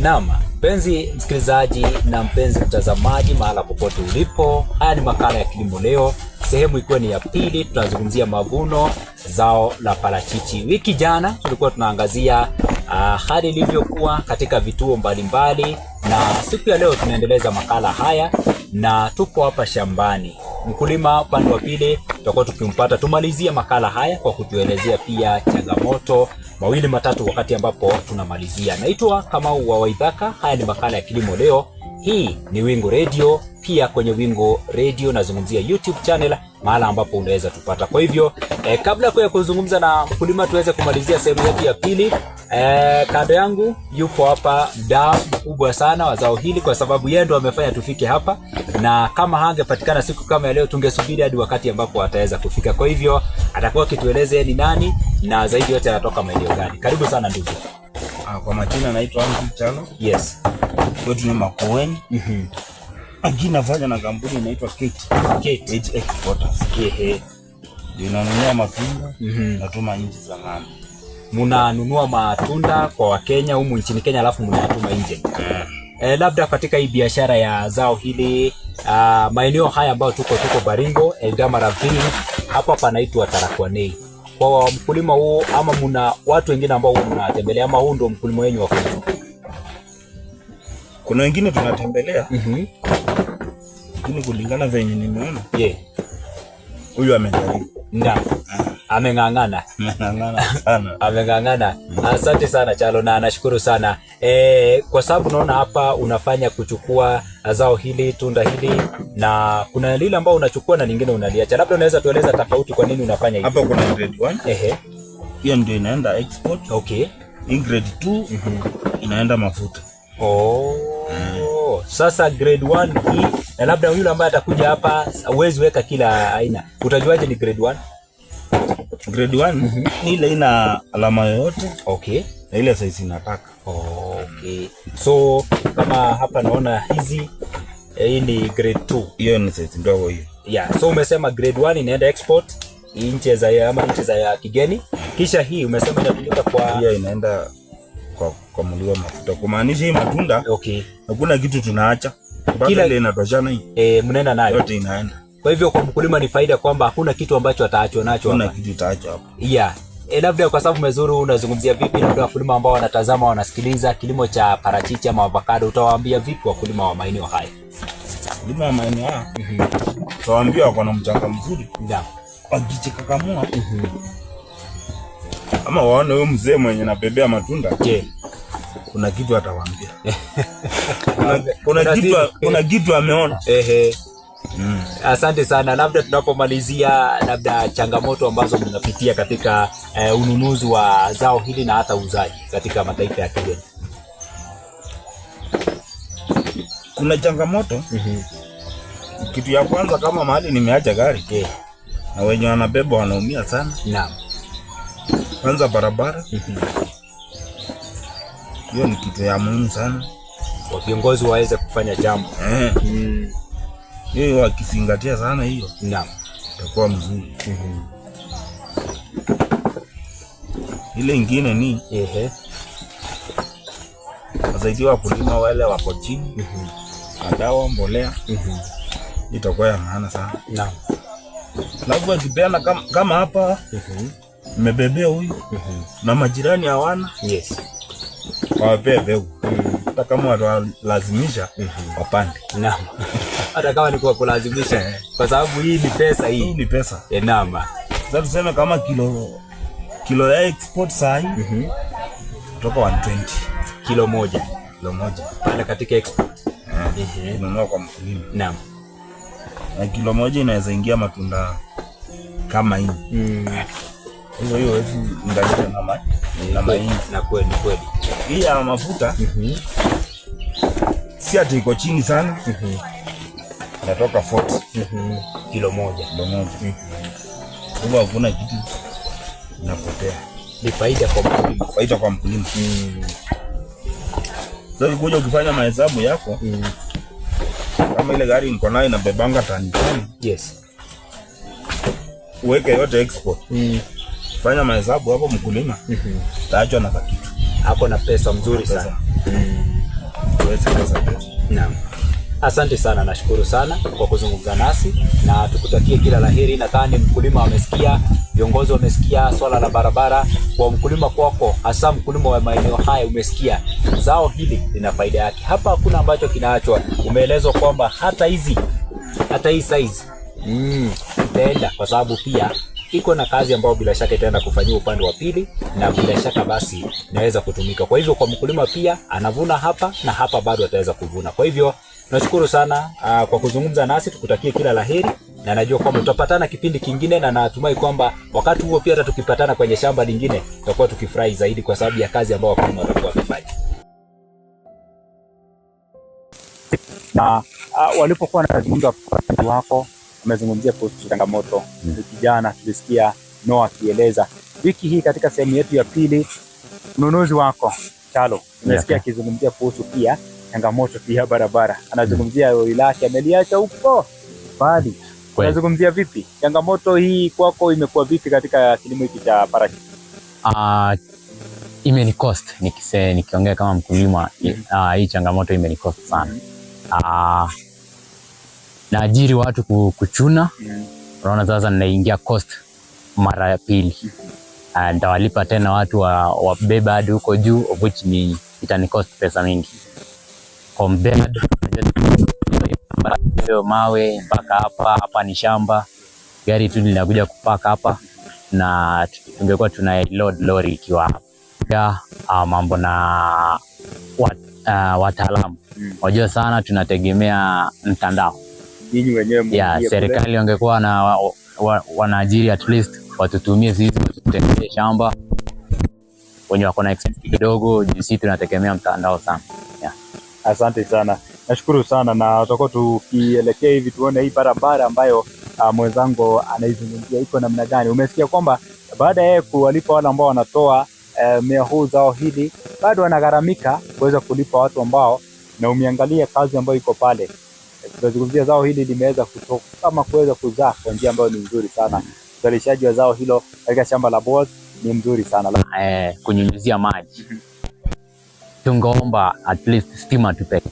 Naam, mpenzi msikilizaji na mpenzi mtazamaji mahala popote ulipo, haya ni makala ya Kilimo Leo, sehemu ikiwa ni ya pili. Tunazungumzia mavuno zao la parachichi. Wiki jana tulikuwa tunaangazia hali ilivyokuwa katika vituo mbalimbali, na siku ya leo tunaendeleza makala haya na tupo hapa shambani. Mkulima upande wa pili tutakuwa tukimpata, tumalizie makala haya kwa kutuelezea pia changamoto mawili matatu wakati ambapo tunamalizia. Naitwa Kamau wa Waithaka. Haya ni makala ya Kilimo Leo. Hii ni Wingu Radio, pia kwenye Wingu Radio nazungumzia YouTube channel mahala ambapo unaweza tupata. Kwa hivyo kabla ya kuzungumza na mkulima tuweze kumalizia sehemu yetu ya pili, kando yangu yupo hapa mdau mkubwa sana wa zao hili, kwa sababu yeye ndo amefanya tufike hapa, na kama hangepatikana siku kama ya leo tungesubiri hadi wakati ambapo ataweza kufika. Kwa hivyo atakuwa kitueleze ni nani na zaidi yote anatoka maeneo gani. Karibu sana ndugu. Kwa majina naitwa Andrew Chalo. Yes. Kwetu ni Makueni. Agina fanya na kampuni inaitwa Kate Exporters. Ndio inanunua matunda natuma nchi za ng'ambo. Munanunua matunda kwa Wakenya humu nchini Kenya alafu mnatuma nje. Labda katika hii biashara ya zao hili maeneo haya ambayo tuko Baringo, Eldama Ravine, hapa panaitwa Tarakwani. Kwa mkulima huu ama muna watu wengine ambao mnatembelea ama huu ndio mkulima wenu wa kwanza? Kuna wengine tunatembelea. Lakini kulingana venye nimeona. Huyu amejaribu. Ndio. Ameng'ang'ana. Ameng'ang'ana sana. Ameng'ang'ana. Asante sana Chalo, na nashukuru sana. Kwa sababu naona hapa unafanya kuchukua zao hili, tunda hili, na kuna lile ambao unachukua na lingine unaliacha. Labda unaweza tueleza tofauti kwa nini unafanya hivi? Hapa kuna grade 1. Hiyo ndio inaenda export. Okay. In grade 2 inaenda mafuta. Sasa grade 1 hii, na labda yule ambaye atakuja hapa uwezi weka kila aina. Utajuaje ni grade 1? Grade 1 ni ile ina alama yoyote. Okay. Na ile size inataka. Okay. So kama hapa naona hizi hii ni grade 2. Hiyo ni size ndogo hiyo. Yeah, so umesema grade 1 inaenda export nchi za kigeni. Kisha hii umesema inatumika kwa hiyo inaenda kwa mliwa mafuta. Kumaanisha hii matunda hakuna kitu tunaacha. Kila ile inatoshana hii. Mnaenda nayo. Yote inaenda. Kwa hivyo kwa mkulima ni faida kwamba hakuna kitu ambacho ataachwa nacho hapa. Hakuna kitu utaachwa hapa. Yeah. Labda kwa sababu umezuru, unazungumzia vipi labda wakulima ambao wanatazama wanasikiliza kilimo cha parachichi ama avocado, utawaambia vipi wakulima wa maeneo haya? Wakulima wa maeneo haya utawaambia wako na mchanga mzuri. Ndio. Wakijikakamua. Ama waone huyo mzee mwenye anabebea matunda. Kuna kitu atawaambia. Kuna kitu ameona. Asante sana. Labda tunapomalizia, labda changamoto ambazo mnapitia katika ununuzi wa zao hili na hata uzaji katika mataifa ya kigeni. Kuna changamoto. Kitu ya kwanza, kama mahali nimeacha gari na wenye wanabeba wanaumia sana. Naam. Kwanza barabara. Hiyo ni kitu ya muhimu sana. Kwa viongozi waweze kufanya jambo. Hiyo wakizingatia sana hiyo. Naam. Itakuwa mzuri. Ile ingine ni wasaidia wakulima wale wako chini. Madawa, mbolea. Itakuwa ya maana sana. Naam. Alafu wakipeana kama hapa nimebebea huyu na majirani hawana. Wapee mbegu. Hata kama watalazimisha wapande. Naam. Hata kama ni kwa kulazimisha, kwa sababu hii ni pesa hii. Hii ni pesa. Naam. Sasa tuseme kama kilo ya export sahi kutoka 120. Kilo moja pale katika export. Ununua kwa mkulima. Naam. Na kilo moja inaweza ingia matunda kama hii. Hiyo hizi ndani na mahindi. Na kweli. Hii ya mafuta si ati iko chini sana. Natoka 40. Kilo moja. Kwa hakuna kitu inapotea. Ni faida kwa mkulima. Sasa ukija ukifanya mahesabu yako, kama ile gari niko nayo inabebanga tani 10. Uweke yote export. Fanya mahesabu hapo mkulima. Taachwa na kitu. Hapo na pesa mzuri sana. tuweze kuweza pesa. Naam. Asante sana, nashukuru sana kwa kuzungumza nasi na tukutakie kila laheri. Nadhani mkulima amesikia, viongozi wamesikia swala la barabara. Kwa mkulima kwako, hasa mkulima wa maeneo haya, umesikia zao hili lina faida yake. Hapa hakuna ambacho kinaachwa. Umeelezwa kwamba hata hii size itaenda, kwa sababu pia iko na kazi ambayo bila shaka itaenda kufanyia upande wa pili, na bila shaka basi inaweza kutumika. Kwa hivyo kwa mkulima pia anavuna hapa na hapa bado ataweza kuvuna. Kwa hivyo nashukuru sana kwa kuzungumza nasi, tukutakie kila laheri, na najua kwamba tutapatana kipindi kingine, na natumai kwamba wakati huo pia hata tukipatana kwenye shamba lingine tutakuwa tukifurahi zaidi kwa sababu ya kazi ambayo wakulima watakuwa wakifanya. Na walipokuwa wanazungumza wako amezungumzia kuhusu changamoto. Kijana tulisikia Noah akieleza wiki hii katika sehemu yetu ya pili, mnunuzi wako Chalo umesikia akizungumzia kuhusu pia changamoto pia barabara. Anazungumzia wilaya ameliacha huko bali. Anazungumzia vipi changamoto hii kwako imekuwa vipi katika kilimo hiki cha parachichi? Imeni cost nikiongea kama mkulima, hii changamoto imeni cost sana. Naajiri watu kuchuna, unaona sasa ninaingia cost mara ya pili. Nitawalipa tena watu wabeba hadi huko juu, of which ni itani cost pesa mingi. Compared mawe mpaka hapa ni shamba, gari tu linakuja kupaka hapa, na tungekuwa tuna load lori ikiwa hapa. Mambo na wataalamu wajua sana, tunategemea mtandao. Nyinyi wenyewe serikali wangekuwa na wanaajiri at least watutumie sisi tutembee shamba, wenye wako na expense kidogo, sisi tunategemea mtandao sana. Asante sana, nashukuru sana, na tutakuwa tukielekea hivi tuone hii barabara ambayo mwenzangu anaizungumzia iko namna gani. Umesikia kwamba baada ya kuwalipa wale ambao wanatoa mmea huu zao hili, bado wanagharamika kuweza kulipa watu ambao, na umeangalia kazi ambayo iko pale. Tunazungumzia zao hili limeweza kutoka kama kuweza kuzaa kwa njia ambayo ni nzuri sana. Uzalishaji wa zao hilo katika shamba la Boaz ni mzuri sana. Kunyunyizia maji tungeomba at least stima tupeke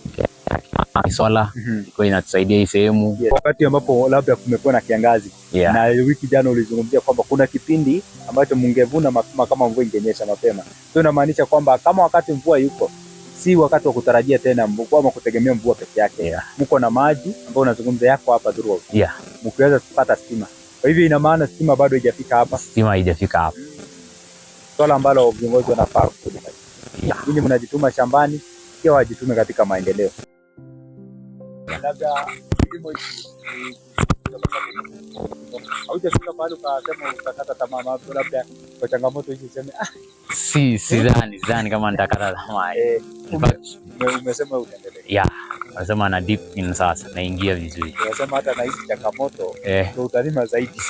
sola iko inatusaidia hii sehemu. Wakati ambapo labda kumekuwa na kiangazi na wiki jana ulizungumzia kwamba kuna kipindi ambacho mngevuna mapema kama mvua ingenyesha mapema. Hiyo inamaanisha kwamba kama wakati mvua yuko, si wakati wa kutarajia tena mvua ama kutegemea mvua peke yake. Mko na maji ambayo unazungumza yako hapa Dhurwa. Mkiweza kupata stima. Kwa hivyo ina maana stima bado haijafika hapa. Stima haijafika hapa. Swala ambalo viongozi wanafaa kulifanya. Ninyi mnajituma shambani, pia wajitume katika maendeleo. Labda kilimo hiki haujafika mahali ukasema utakata tamaa, labda kwa changamoto hizi useme sidhani kama nitakata tamaa. Umesema utaendelea. Nasema na deep in sasa naingia vizuri. Unasema hata na hizi changamoto ndio utalima zaidi.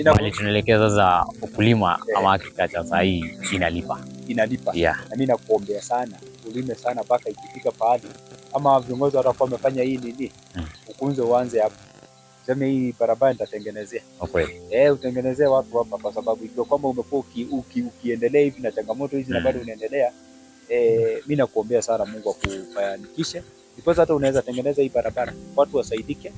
Bali tunaelekea sasa ukulima ama agriculture sasa hii inalipa. Na mimi nakuombea sana ulime sana mpaka ikifika pahali ama viongozi watakuwa wamefanya hii nini, ukunze uanze hapo. Sema hii barabara nitatengenezea. Utengenezee watu hapa, kwa sababu ikiwa kwamba umekuwa ukiendelea hivi na changamoto hizi na bado unaendelea, mimi nakuombea sana Mungu akufanikishe. Because hata unaweza tengeneza hii barabara, watu wasaidike,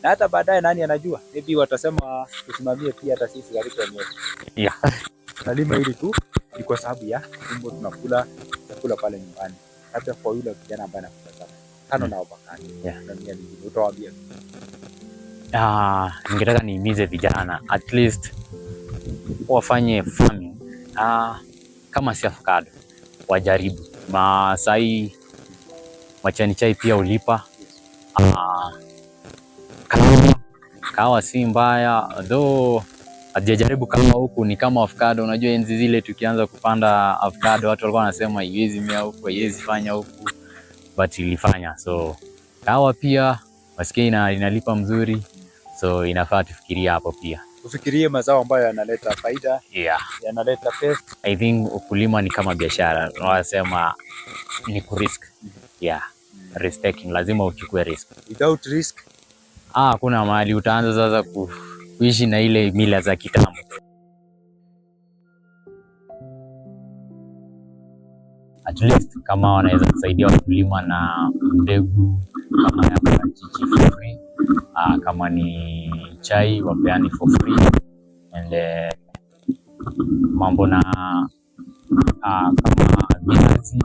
na hata baadaye nani anajua, maybe watasema tusimamie pia hata sisi katika eneo. Nalima hili tu ni kwa sababu ya tumbo, tunakula pale nyumbani. Hata kwa yule kijana ambaye anakutazama kano na wakati na mimi utawaambia ningetaka niimize vijana at least wafanye farming. Kama si avocado wajaribu. Masai machani chai pia ulipa. Kahawa si mbaya, though hajajaribu kama huku ni kama avocado. Unajua enzi zile tukianza kupanda avocado watu walikuwa wanasema haiwezi mea huku, haiwezi fanya huku, but ilifanya. So kahawa pia wasikia inalipa mzuri, so inafaa tufikiria hapo pia. Ufikirie mazao ambayo yanaleta faida, yanaleta pesa. I think ukulima ni kama biashara. Wanasema ni kurisk. Risk taking, lazima uchukue risk. Without risk kuna mahali utaanza sasa kuishi na ile mila za kitambo. at least kama wanaweza kusaidia wakulima na mbegu kama ya parachichi for free, kama ni chai wapeani for free, and mambo na kama viazi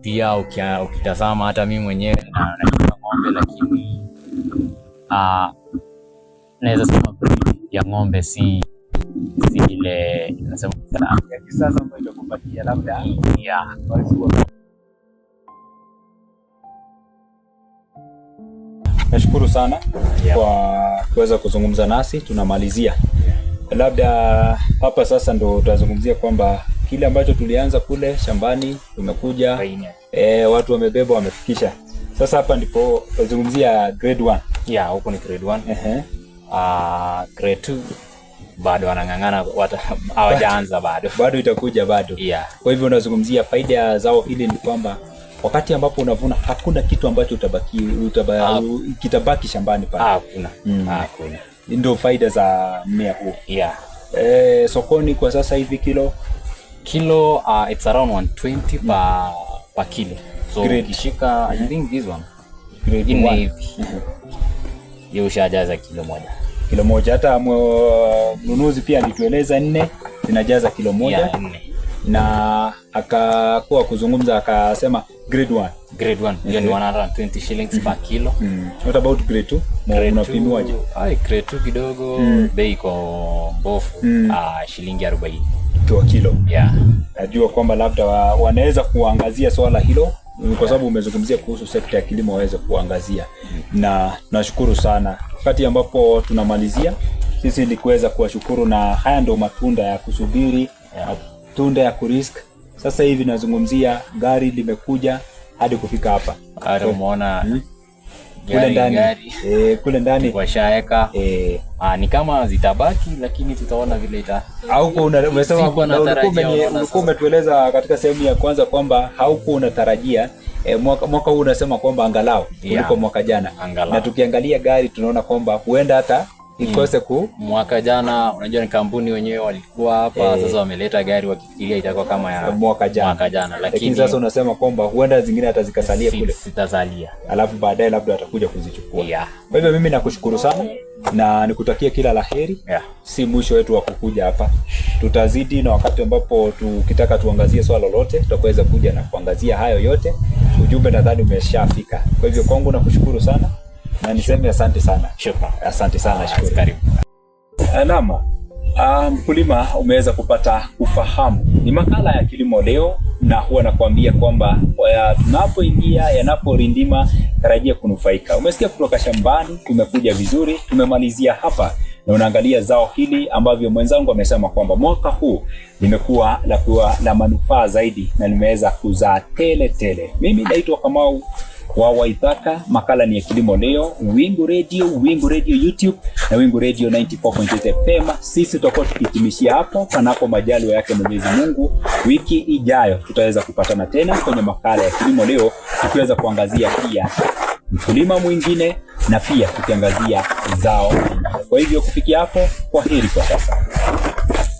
pia. Ukitazama hata mimi mwenyewe na ng'ombe, lakini naweza sema breed ya ng'ombe si ile nasema ya kisasa ambayo itakupatia labda ya Nashukuru sana kwa kuweza kuzungumza nasi. Tunamalizia labda hapa sasa, ndo tutazungumzia kwamba kile ambacho tulianza kule shambani tumekuja, watu wamebeba wamefikisha. Sasa hapa ndipo tutazungumzia grade 1. Huko ni grade 1. Grade 2 bado wanang'ang'ana, hawajaanza bado itakuja bado. Kwa hivyo unazungumzia faida ya zao hili ni kwamba wakati ambapo unavuna hakuna kitu ambacho kitabaki shambani pale. Hakuna. Ndio faida za mmea huu. Sokoni kwa sasa hivi kilo it's around 120 per kilo. So ukishika I think this one grade 1 hivi hiyo ushajaza kilo moja. Hata mnunuzi pia alitueleza 4 zinajaza kilo moja. Na akakuwa kuzungumza akasema grade 1 hiyo ni 120 shillings per kilo. What about grade 2? Unapimiwaje? Grade 2 kidogo bei iko mbofu, shilingi 40 kwa kilo. Najua kwamba labda wanaweza kuangazia swala hilo kwa sababu umezungumzia kuhusu sekta ya kilimo, waweze kuangazia. Na nashukuru sana. Wakati ambapo tunamalizia, sisi ni kuweza kuwashukuru, na haya ndio matunda ya kusubiri, matunda ya kurisk. Sasa hivi nazungumzia gari limekuja hadi kufika hapa. Umeona kule ndani washaeka. Ni kama zitabaki, lakini tutaona vile hauko umesema ulikuwa umetueleza katika sehemu ya kwanza kwamba hauko unatarajia mwaka huu unasema kwamba angalau kuliko mwaka jana. Na tukiangalia gari tunaona kwamba huenda hata ikose mwaka jana. Unajua ni kampuni wenyewe walikuwa hapa, sasa wameleta gari wakifikiria itakuwa kama ya mwaka jana, lakini sasa unasema kwamba huenda zingine hata zikasalia kule, zitasalia, alafu baadaye labda atakuja kuzichukua. Kwa hivyo mimi nakushukuru sana na nikutakia kila laheri. Si mwisho wetu wa kukuja hapa, tutazidi, na wakati ambapo tukitaka tuangazie swala lolote tutaweza kuja na kuangazia hayo yote. Ujumbe nadhani umeshafika. Kwa hivyo kwangu nakushukuru sana na niseme asante sana. Shukrani. Asante sana, shukrani. Karibu. Alama. Mkulima, umeweza kupata ufahamu. Ni makala ya Kilimo Leo, na huwa nakwambia kwamba tunapoingia yanaporindima tarajia kunufaika. Umesikia kutoka shambani, tumekuja vizuri, tumemalizia hapa na unaangalia zao hili ambavyo mwenzangu amesema kwamba mwaka huu limekuwa la manufaa zaidi na limeweza kuzaa tele. Mimi naitwa Kamau wa Waithaka. Makala ni ya Kilimo Leo, Wingu Radio YouTube na Wingu Radio 94.8 FM. Sisi tutakuwa tukihitimishia hapo, panapo majaliwa yake Mwenyezi Mungu. Wiki ijayo tutaweza kupatana tena kwenye makala ya Kilimo Leo, tukiweza kuangazia pia mkulima mwingine na pia tukiangazia zao. Kwa hivyo kufikia hapo, kwa heri kwa sasa.